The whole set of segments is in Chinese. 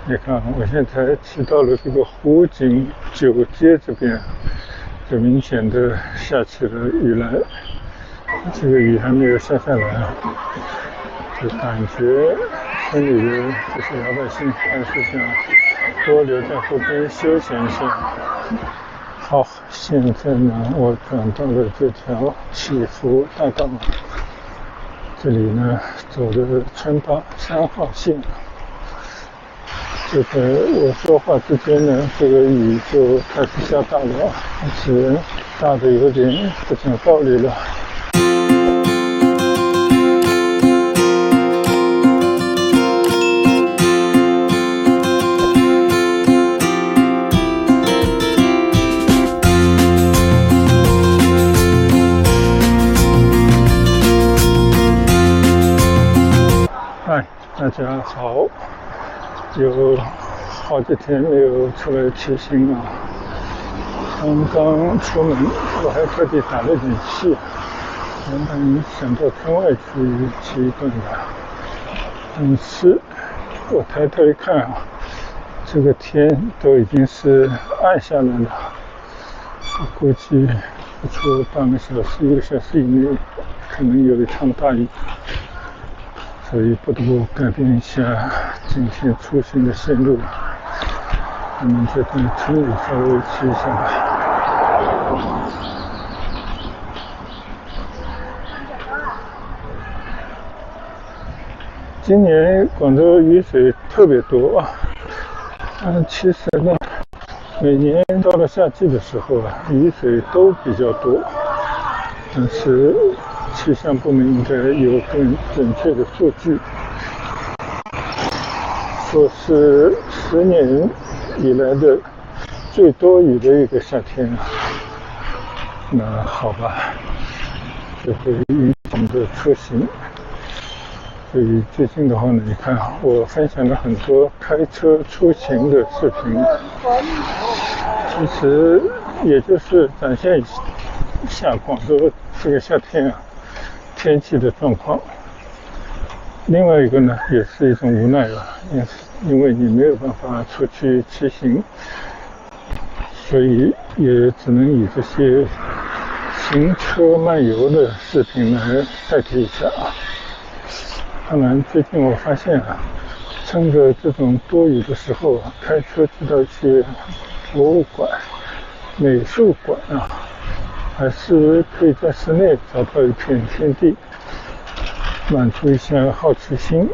你看，我现在骑到了这个湖景九街这边，就明显的下起了雨来。这个雨还没有下下来，就感觉村里的这些老百姓还是想多留在湖边休闲一下。好，现在呢，我转到了这条祈福大道，这里呢走的川巴3号线。这个我说话之间呢，这个雨就开始下大了，而且大的有点不讲道理了。嗨，大家好。有好几天没有出来骑行了，刚刚出门我还特地打了点气，原本想到村外去骑一段的，但是我抬头一看啊，这个天都已经是暗下来了，我估计不出半个小时1个小时以内可能有一场大雨，所以不得不改变一下今天出行的线路，我们就在村里稍微骑一下吧。今年广州雨水特别多啊，其实呢，每年到了夏季的时候啊，雨水都比较多，但是气象部门应该有更准确的数据，说是10年以来的最多雨的一个夏天啊。那好吧，就会影响着出行。所以最近的话呢，你看我分享了很多开车出行的视频，其实也就是展现一下广州这个夏天啊天气的状况。另外一个呢，也是一种无奈了，因为你没有办法出去骑行，所以也只能以这些行车漫游的视频来代替一下啊。当然，最近我发现啊，趁着这种多雨的时候啊，开车去到一些博物馆、美术馆啊，还是可以在室内找到一片天地，满足一下好奇心，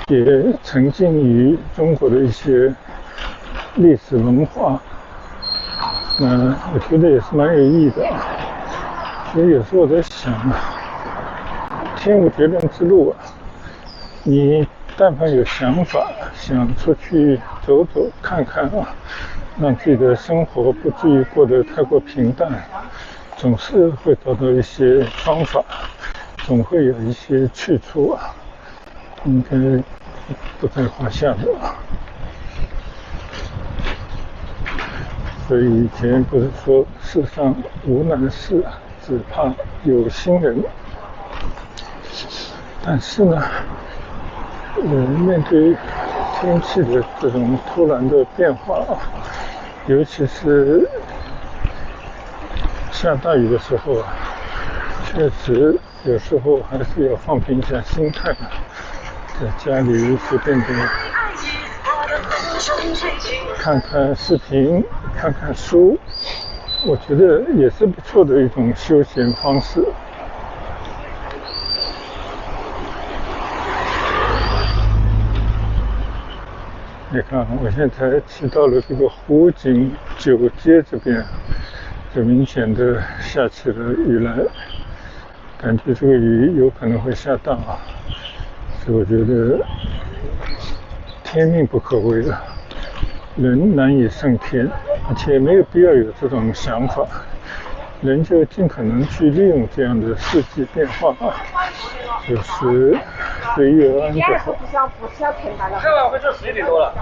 也沉浸于中国的一些历史文化。我觉得也是蛮有意义的。所以有时候我在想啊，天无绝人之路啊，你但凡有想法，想出去走走看看啊，让自己的生活不至于过得太过平淡，总是会找到一些方法，总会有一些去处啊，应该不在话下的。所以以前不是说世上无难事，只怕有心人。但是呢，面对天气的这种突然的变化啊，尤其是下大雨的时候啊，确实有时候还是要放平一下心态，在家里随便的看看视频、看看书，我觉得也是不错的一种休闲方式。你看，我现在骑到了这个湖景九街这边，就明显的下起了雨来，感觉这个雨有可能会下大啊，所以我觉得天命不可违了，人难以胜天，而且没有必要有这种想法，人就尽可能去利用这样的四季变化啊，就是随遇而安就好。开完会就11点多了。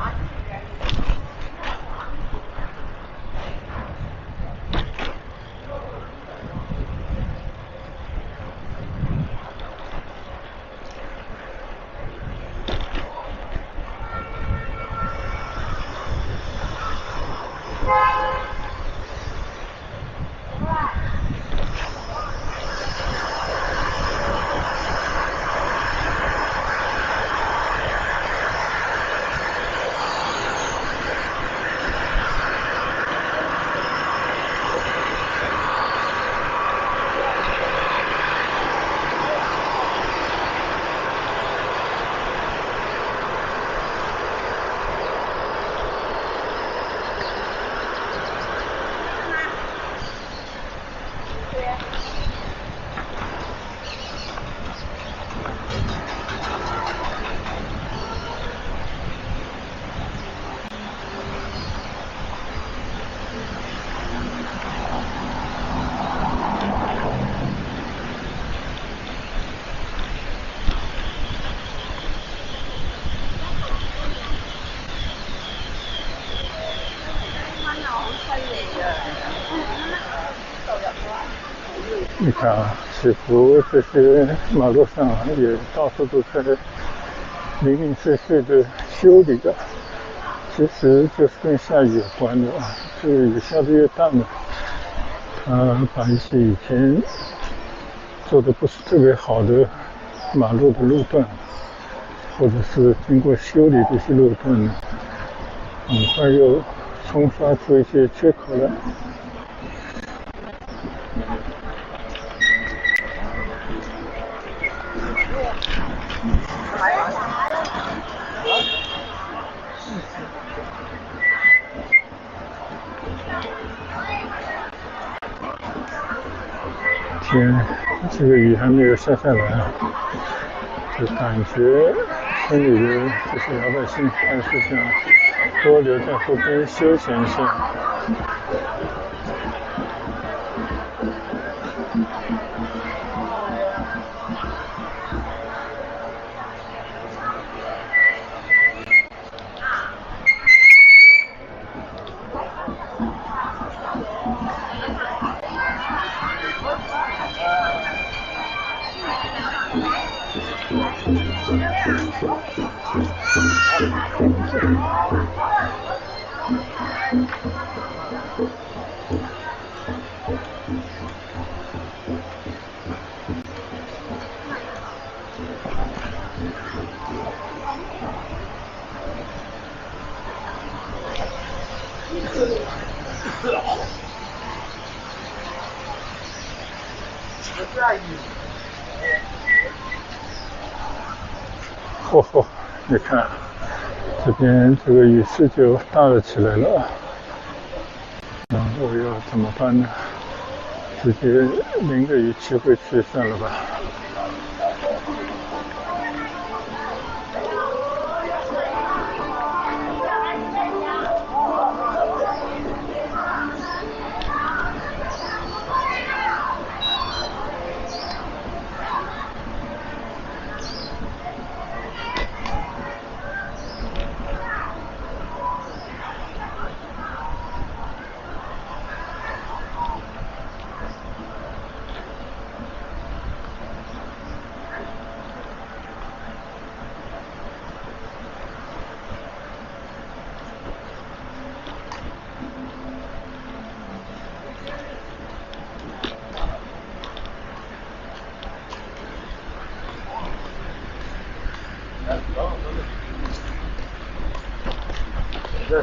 你看啊，似乎这些马路上也到处都在零零碎碎的修理的，其实就是跟下雨有关的啊。这个雨下的越大呢，把一些以前做的不是特别好的马路的路段，或者是经过修理的一些路段呢，很快又冲刷出一些缺口来。天，这个雨还没有下下来啊，就感觉村里的这些老百姓还是想多留在湖边休闲一下。嚯嚯，你看这边这个雨势就大了起来了，那我要怎么办呢？直接淋个雨骑回去算了吧。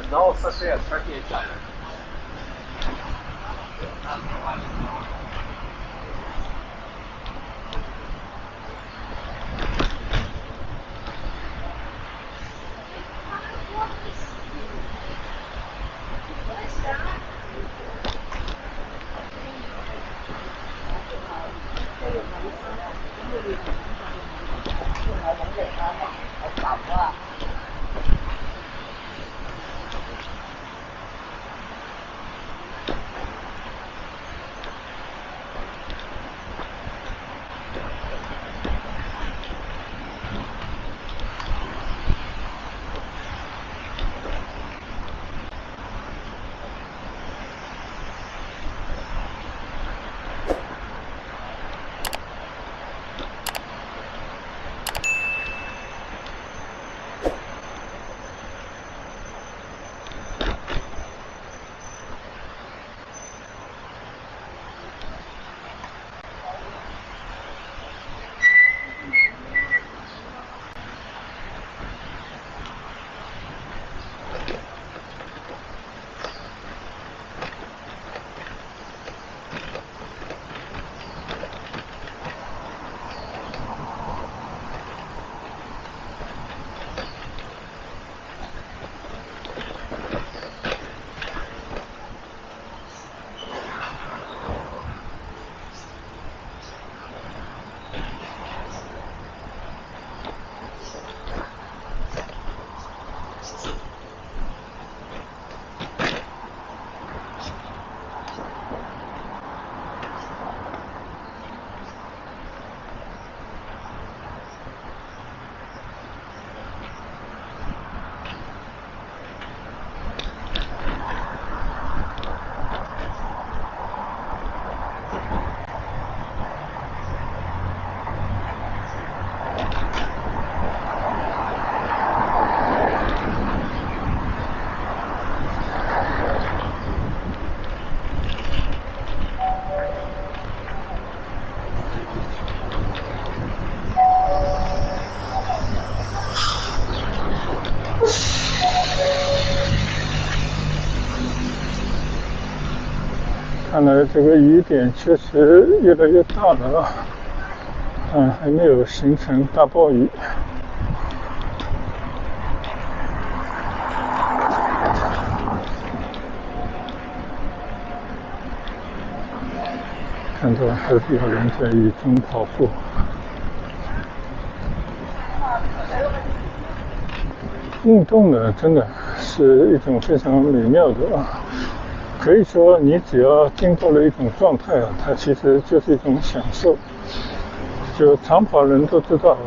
Знал сосед, как я тянет. 看来这个雨点确实越来越大了啊，还没有形成大暴雨。看到还是有人在雨中跑步。运动呢，真的是一种非常美妙的啊。可以说，你只要经过了一种状态啊，它其实就是一种享受。就长跑人都知道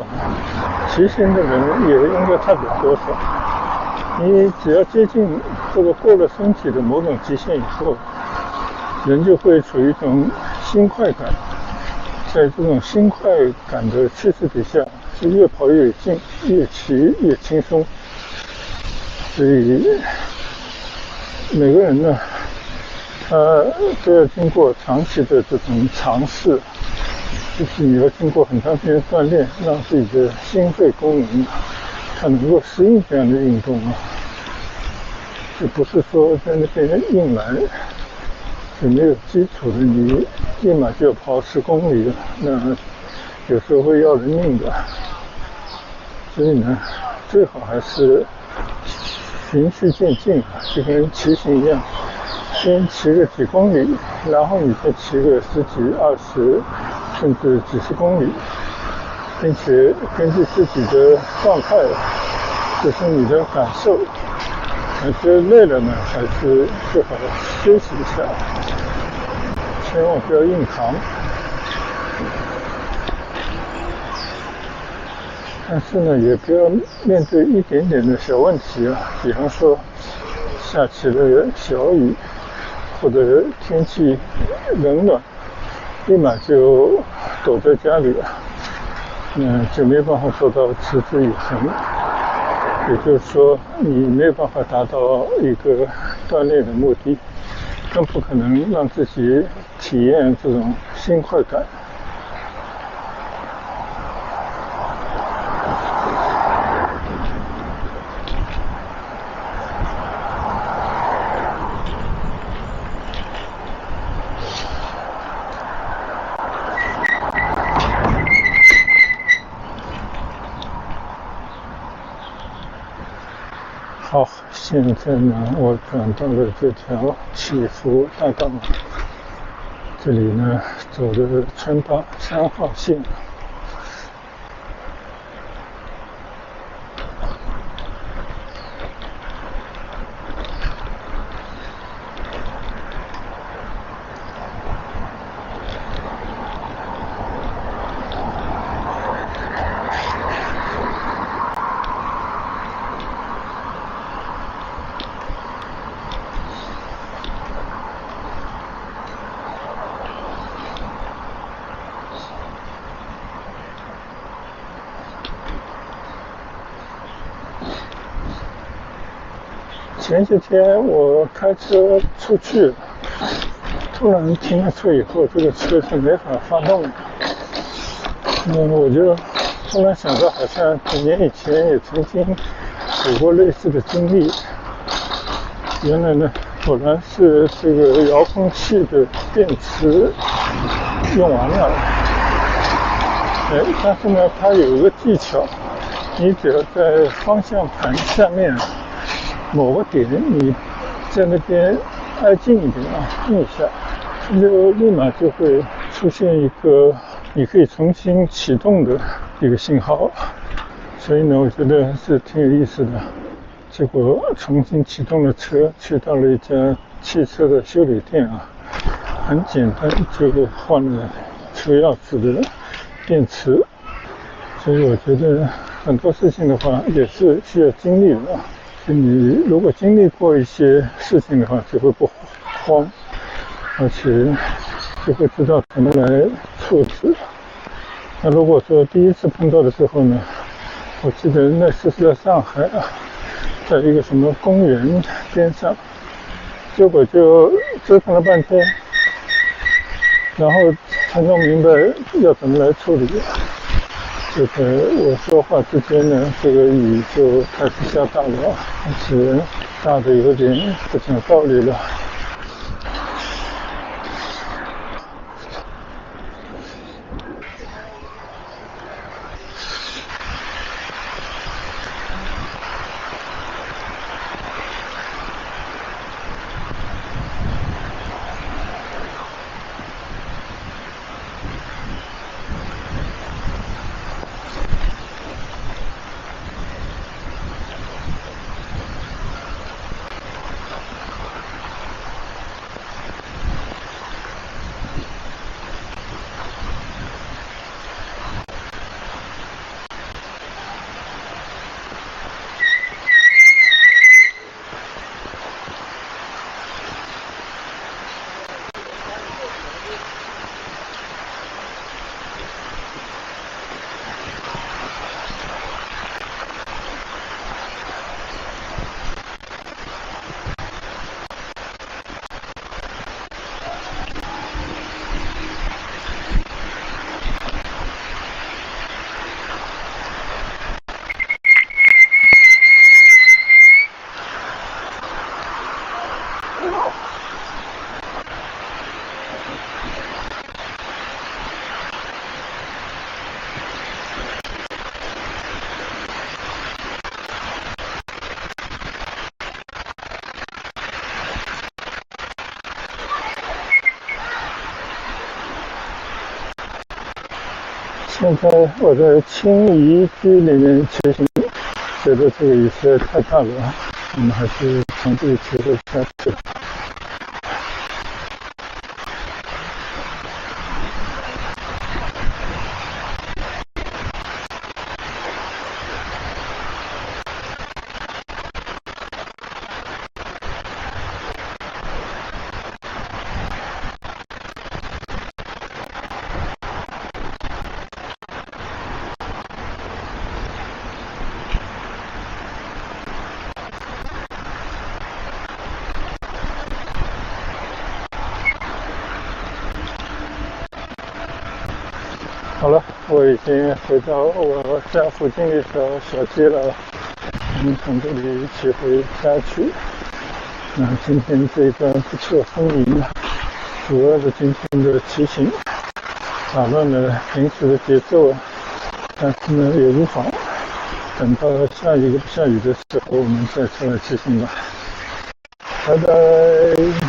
骑行的人也应该差不了多少。你只要接近这个过了身体的某种极限以后，人就会处于一种心快感。在这种心快感的趋势底下，是越跑越近，越骑越轻松。所以每个人呢，他都要经过长期的这种尝试，就是你要经过很长时间锻炼，让自己的心肺功能它能够适应这样的运动啊，就不是说在那边硬来，是没有基础的，你立马就要跑10公里，那有时候会要人命的。所以呢，最好还是循序渐进，就跟骑行一样，先骑个几公里，然后你再骑个10几、20，甚至几十公里，并且根据自己的状态，就是你的感受，觉得累了呢，还是最好休息一下，千万不要硬扛。但是呢，也不要面对一点点的小问题啊，比方说下起了小雨，或者天气冷暖，立马就躲在家里了，就没办法做到持之以恒。也就是说，你没有办法达到一个锻炼的目的，更不可能让自己体验这种心快感。好，现在呢，我转到了这条起伏大道，这里呢走的川巴3号线。前几天我开车出去，突然停了车以后，这个车是没法发动的。我就突然想到，好像几年以前也曾经有过类似的经历。原来呢，果然是这个遥控器的电池用完了。但是呢，它有一个技巧，你只要在方向盘下面某个点，你在那边挨近一点按一下，就立马就会出现一个你可以重新启动的一个信号。所以呢，我觉得是挺有意思的。结果重新启动了车，去到了一家汽车的修理店啊，很简单就换了车钥匙的电池。所以我觉得很多事情的话也是需要经历的。你如果经历过一些事情的话，就会不慌，而且就会知道怎么来处置。那如果说第一次碰到的时候呢，我记得那次是在上海啊，在一个什么公园边上，结果就折腾了半天，然后才弄明白要怎么来处理。就是我说话之间呢，这个雨就开始下大了，而且大的有点不讲道理了。现在我在青宜居里面骑行，觉得这个雨实在太大了，我们还是从这里骑回下去。好了，我已经回到我家附近一条小街了，我们从这里一起回家去。那今天这一段不测风云，主要的今天的骑行打乱了平时的节奏，但是呢也无妨，等到下一个不下雨的时候，我们再出来骑行吧。拜拜。